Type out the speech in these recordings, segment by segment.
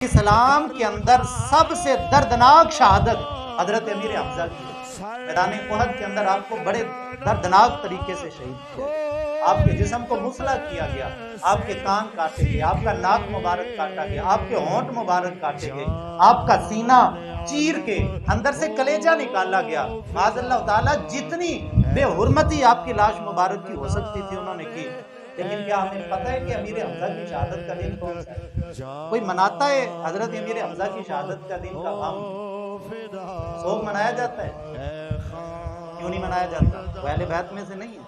اسلام کے اندر سب سے دردناک شہادت حضرت امیر حمزہ کی ہے۔ میدان احد کے اندر آپ کو بڑے دردناک طریقے سے شہید کیا، آپ کے جسم کو مسلح کیا گیا، آپ کے کان کاٹے گئے، آپ کا ناک مبارک کاٹا گیا، آپ کے ہونٹ مبارک کاٹے گئے، آپ کا سینہ چیر کے اندر سے کلیجہ نکالا گیا۔ معاذ اللہ تعالیٰ جتنی بے حرمتی آپ کی لاش مبارک کی ہو سکتی تھی انہوں نے کی، لیکن کیا ہمیں پتہ ہے کہ امیر حمزہ کی شہادت کا دن کون سا ہے؟ کوئی مناتا ہے حضرت امیر حمزہ کی شہادت کا دن کا غم؟ سوگ منایا جاتا ہے؟ کیوں نہیں منایا جاتا؟ وہ اہل بیت میں سے نہیں ہے۔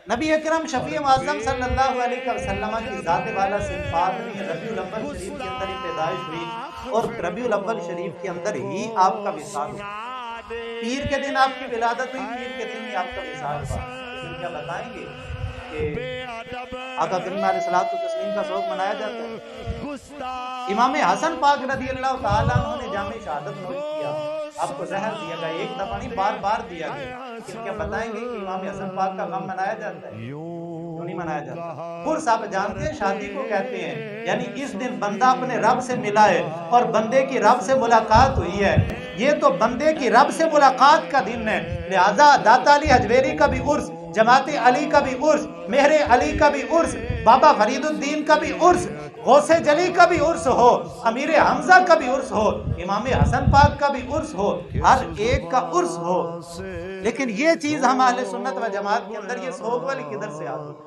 نبی اکرم شفیع معظم صلی اللہ علیہ وسلم کی ذات والا صفات میں ربیع الاول شریف کے اندر ہی پیدائش ہوئی اور ربیع الاول شریف کے اندر ہی آپ کا وصال ہوا۔ پیر کے دن آپ کی ولادت ہوئی، پیر کے دن ہی آپ کا وصال ہوا۔ لیکن کیا بتائیں گے کہ آقا کریم علیہ الصلوۃ والتسلیم کا سوگ منایا جاتا ہے؟ امام حسن پاک رضی اللہ تعالیٰ عنہ نے جام شہادت نوش کیا، آپ کو زہر دیا گیا، ایک دفعہ نہیں بار بار دیا گیا، لیکن کیا بتائیں گے کہ امام حسن پاک کا غم منایا جاتا ہے؟ کیوں نہیں منایا جاتا؟ عرس آپ جانتے ہیں شادی کو کہتے ہیں، یعنی اس دن بندہ اپنے رب سے ملا ہے اور بندے کی رب سے ملاقات ہوئی ہے، یہ تو بندے کی رب سے ملاقات کا دن ہے، لہذا داتا علی حجویری کا بھی عرس، جماعت علی کا بھی عرس، مہر علی کا بھی عرس، بابا فرید الدین کا بھی عرس، غوث جلی کا بھی عرس ہو، امیر حمزہ کا بھی عرس ہو، امام حسن پاک کا بھی عرس ہو، ہر ایک کا عرس ہو، لیکن یہ چیز ہم اہل سنت و جماعت کے اندر یہ سوگ والی کدھر سے آتی ہے؟